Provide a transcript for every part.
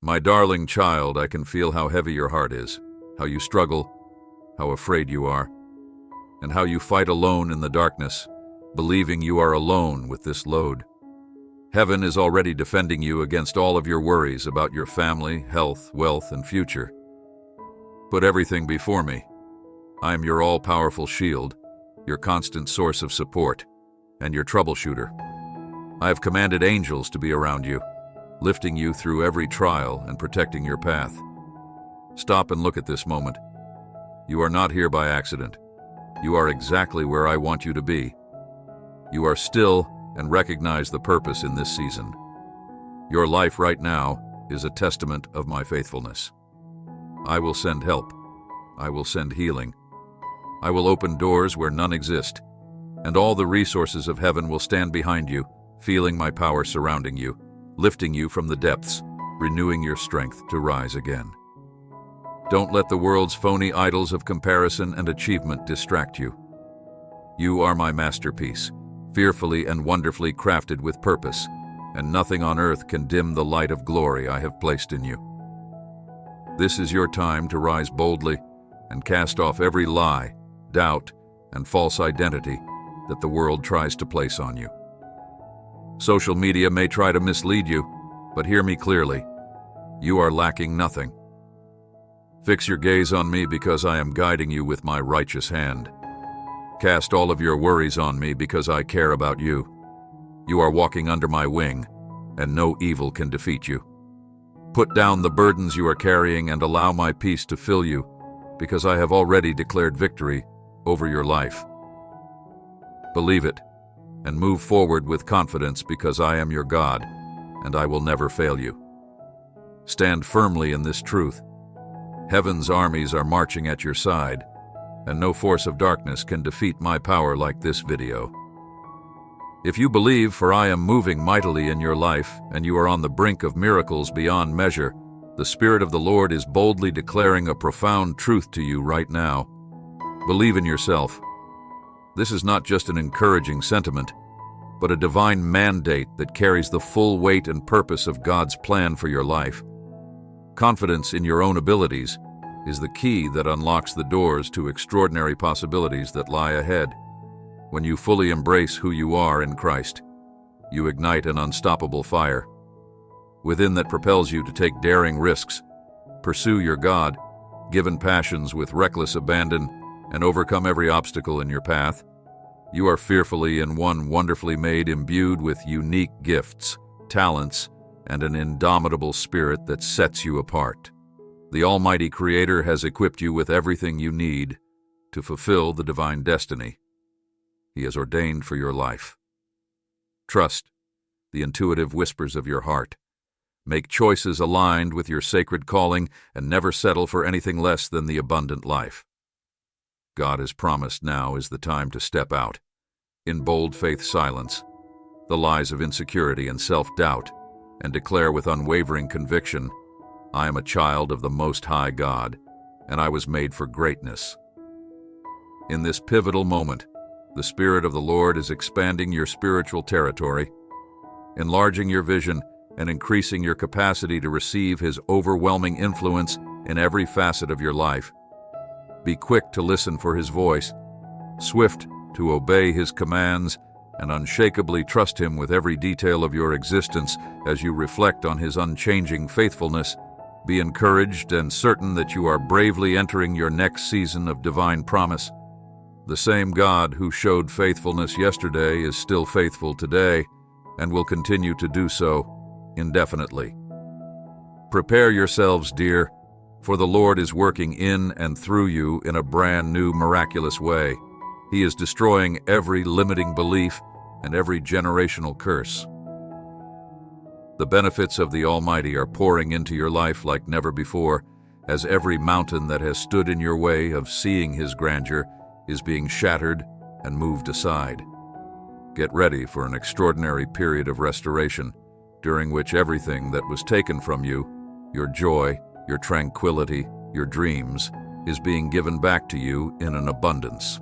My darling child, I can feel how heavy your heart is, how you struggle, how afraid you are, and how you fight alone in the darkness, believing you are alone with this load. Heaven is already defending you against all of your worries about your family, health, wealth, and future. Put everything before me. I am your all-powerful shield, your constant source of support, and your troubleshooter. I have commanded angels to be around you, lifting you through every trial and protecting your path. Stop and look at this moment. You are not here by accident. You are exactly where I want you to be. You are still and recognize the purpose in this season. Your life right now is a testament of my faithfulness. I will send help. I will send healing. I will open doors where none exist, and all the resources of heaven will stand behind you, feeling my power surrounding you, lifting you from the depths, renewing your strength to rise again. Don't let the world's phony idols of comparison and achievement distract you. You are my masterpiece, fearfully and wonderfully crafted with purpose, and nothing on earth can dim the light of glory I have placed in you. This is your time to rise boldly and cast off every lie, doubt, and false identity that the world tries to place on you. Social media may try to mislead you, but hear me clearly. You are lacking nothing. Fix your gaze on me because I am guiding you with my righteous hand. Cast all of your worries on me because I care about you. You are walking under my wing, and no evil can defeat you. Put down the burdens you are carrying and allow my peace to fill you, because I have already declared victory over your life. Believe it, and move forward with confidence because I am your God, and I will never fail you. Stand firmly in this truth. Heaven's armies are marching at your side, and no force of darkness can defeat my power like this video. If you believe, for I am moving mightily in your life, and you are on the brink of miracles beyond measure, the Spirit of the Lord is boldly declaring a profound truth to you right now. Believe in yourself. This is not just an encouraging sentiment, but a divine mandate that carries the full weight and purpose of God's plan for your life. Confidence in your own abilities is the key that unlocks the doors to extraordinary possibilities that lie ahead. When you fully embrace who you are in Christ, you ignite an unstoppable fire within that propels you to take daring risks, pursue your God-given passions with reckless abandon, and overcome every obstacle in your path. You are fearfully and wonderfully made, imbued with unique gifts, talents, and an indomitable spirit that sets you apart. The Almighty Creator has equipped you with everything you need to fulfill the divine destiny He has ordained for your life. Trust the intuitive whispers of your heart. Make choices aligned with your sacred calling and never settle for anything less than the abundant life. God has promised now is the time to step out. In bold faith silence the lies of insecurity and self-doubt, and declare with unwavering conviction, I am a child of the Most High God, and I was made for greatness. In this pivotal moment, the Spirit of the Lord is expanding your spiritual territory, enlarging your vision, and increasing your capacity to receive His overwhelming influence in every facet of your life. Be quick to listen for His voice, swift to obey His commands, and unshakably trust Him with every detail of your existence as you reflect on His unchanging faithfulness. Be encouraged and certain that you are bravely entering your next season of divine promise. The same God who showed faithfulness yesterday is still faithful today and will continue to do so indefinitely. Prepare yourselves, dear, for the Lord is working in and through you in a brand new, miraculous way. He is destroying every limiting belief and every generational curse. The benefits of the Almighty are pouring into your life like never before, as every mountain that has stood in your way of seeing His grandeur is being shattered and moved aside. Get ready for an extraordinary period of restoration, during which everything that was taken from you, your joy, your tranquility, your dreams, is being given back to you in an abundance.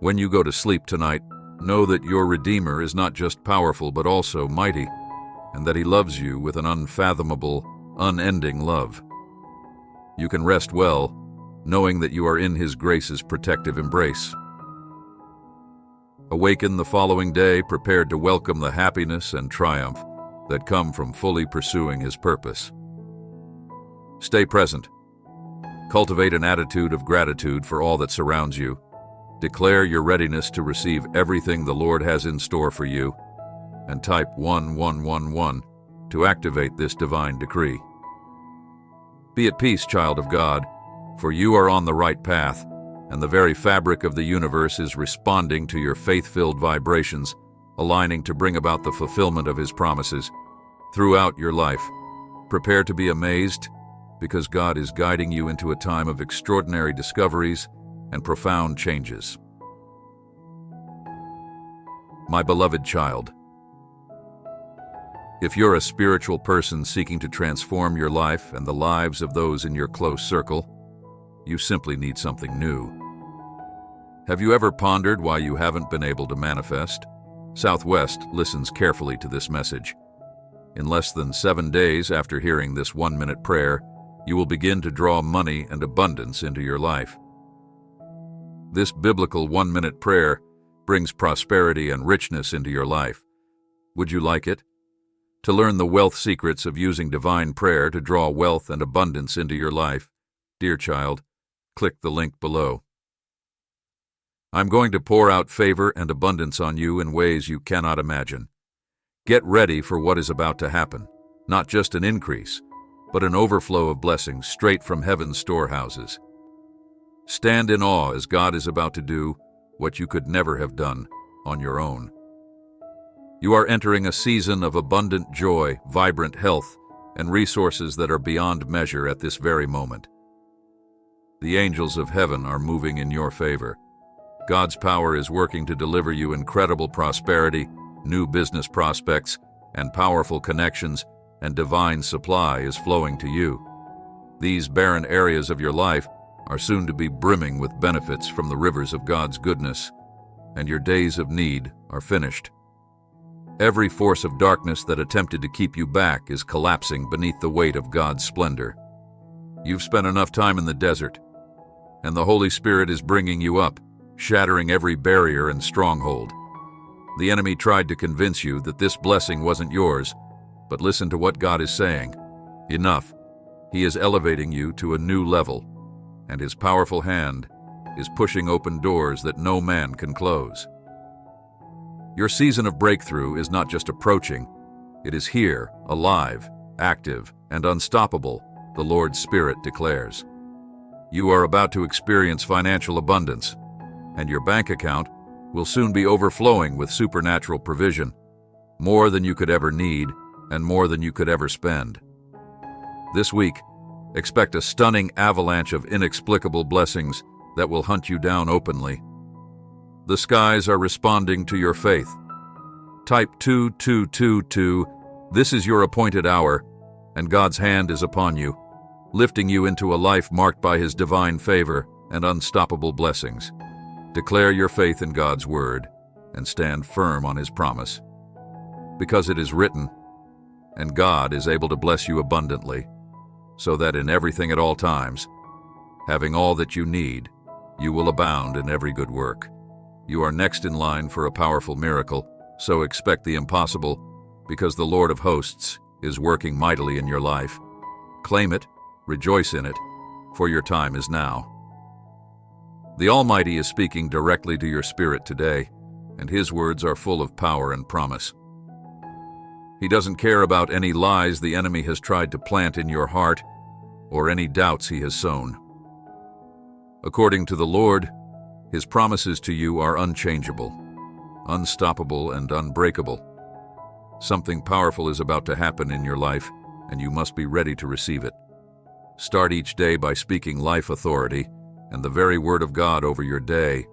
When you go to sleep tonight, know that your Redeemer is not just powerful but also mighty, and that He loves you with an unfathomable unending love. You can rest well, knowing that you are in His grace's protective embrace. Awaken the following day prepared to welcome the happiness and triumph that come from fully pursuing His purpose. Stay present. Cultivate an attitude of gratitude for all that surrounds you. Declare your readiness to receive everything the Lord has in store for you, and type 1111 to activate this divine decree. Be at peace, child of God, for you are on the right path, and the very fabric of the universe is responding to your faith-filled vibrations, aligning to bring about the fulfillment of His promises throughout your life. Prepare to be amazed, because God is guiding you into a time of extraordinary discoveries and profound changes. My beloved child, if you're a spiritual person seeking to transform your life and the lives of those in your close circle, you simply need something new. Have you ever pondered why you haven't been able to manifest? Southwest listens carefully to this message. In less than 7 days after hearing this 1-minute prayer, you will begin to draw money and abundance into your life. This biblical 1-minute prayer brings prosperity and richness into your life. Would you like it? To learn the wealth secrets of using divine prayer to draw wealth and abundance into your life, dear child, click the link below. I'm going to pour out favor and abundance on you in ways you cannot imagine. Get ready for what is about to happen, not just an increase, but an overflow of blessings straight from heaven's storehouses. Stand in awe as God is about to do what you could never have done on your own. You are entering a season of abundant joy, vibrant health, and resources that are beyond measure at this very moment. The angels of heaven are moving in your favor. God's power is working to deliver you incredible prosperity, new business prospects, and powerful connections, and divine supply is flowing to you. These barren areas of your life are soon to be brimming with benefits from the rivers of God's goodness, and your days of need are finished. Every force of darkness that attempted to keep you back is collapsing beneath the weight of God's splendor. You've spent enough time in the desert, and the Holy Spirit is bringing you up, shattering every barrier and stronghold. The enemy tried to convince you that this blessing wasn't yours, but listen to what God is saying. Enough. He is elevating you to a new level, and His powerful hand is pushing open doors that no man can close. Your season of breakthrough is not just approaching, it is here, alive, active, and unstoppable, the Lord's Spirit declares. You are about to experience financial abundance, and your bank account will soon be overflowing with supernatural provision, more than you could ever need and more than you could ever spend. This week, expect a stunning avalanche of inexplicable blessings that will hunt you down openly. The skies are responding to your faith. Type 2222, this is your appointed hour, and God's hand is upon you, lifting you into a life marked by His divine favor and unstoppable blessings. Declare your faith in God's word and stand firm on His promise. Because it is written, and God is able to bless you abundantly, so that in everything at all times, having all that you need, you will abound in every good work. You are next in line for a powerful miracle, so expect the impossible, because the Lord of hosts is working mightily in your life. Claim it, rejoice in it, for your time is now. The Almighty is speaking directly to your spirit today, and His words are full of power and promise. He doesn't care about any lies the enemy has tried to plant in your heart or any doubts he has sown. According to the Lord, His promises to you are unchangeable, unstoppable, and unbreakable. Something powerful is about to happen in your life, and you must be ready to receive it. Start each day by speaking life authority and the very word of God over your day.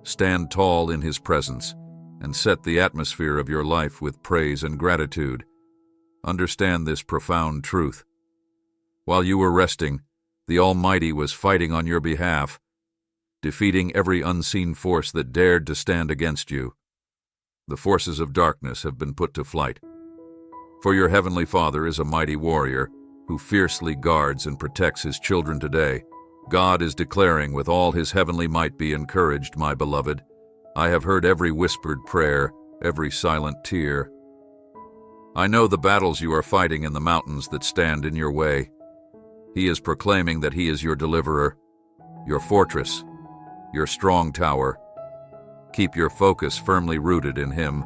Stand tall in His presence and set the atmosphere of your life with praise and gratitude. Understand this profound truth. While you were resting, the Almighty was fighting on your behalf, defeating every unseen force that dared to stand against you. The forces of darkness have been put to flight. For your Heavenly Father is a mighty warrior, who fiercely guards and protects his children today. God is declaring with all his heavenly might, be encouraged, my beloved. I have heard every whispered prayer, every silent tear. I know the battles you are fighting in the mountains that stand in your way. He is proclaiming that he is your deliverer, your fortress, your strong tower. Keep your focus firmly rooted in him,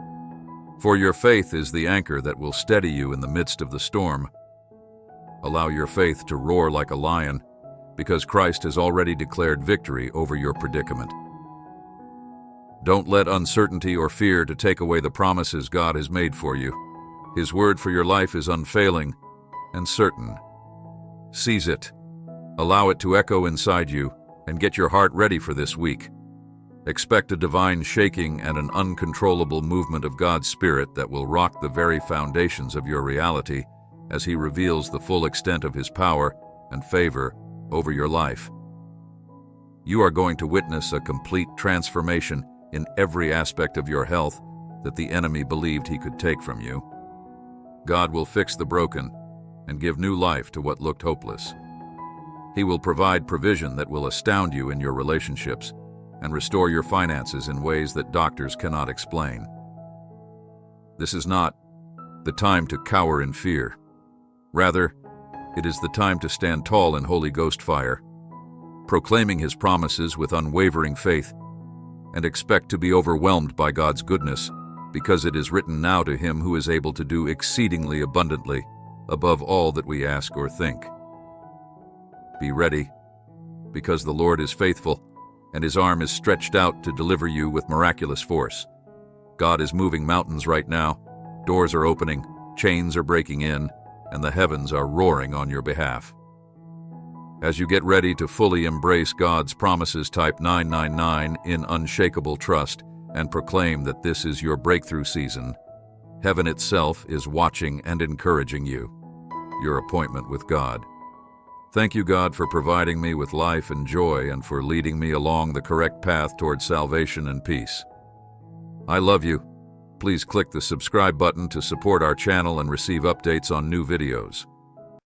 for your faith is the anchor that will steady you in the midst of the storm. Allow your faith to roar like a lion, because Christ has already declared victory over your predicament. Don't let uncertainty or fear to take away the promises God has made for you. His word for your life is unfailing and certain. Seize it. Allow it to echo inside you, and get your heart ready for this week. Expect a divine shaking and an uncontrollable movement of God's Spirit that will rock the very foundations of your reality as he reveals the full extent of his power and favor over your life. You are going to witness a complete transformation in every aspect of your health that the enemy believed he could take from you. God will fix the broken and give new life to what looked hopeless. He will provide provision that will astound you in your relationships and restore your finances in ways that doctors cannot explain. This is not the time to cower in fear. Rather, it is the time to stand tall in Holy Ghost fire, proclaiming his promises with unwavering faith, and expect to be overwhelmed by God's goodness, because it is written now to him who is able to do exceedingly abundantly, above all that we ask or think. Be ready, because the Lord is faithful, and his arm is stretched out to deliver you with miraculous force. God is moving mountains right now. Doors are opening, chains are breaking in, and the heavens are roaring on your behalf. As you get ready to fully embrace God's promises, type 999 in unshakable trust and proclaim that this is your breakthrough season. Heaven itself is watching and encouraging you. Your appointment with God. Thank you, God, for providing me with life and joy and for leading me along the correct path toward salvation and peace. I love you. Please click the subscribe button to support our channel and receive updates on new videos.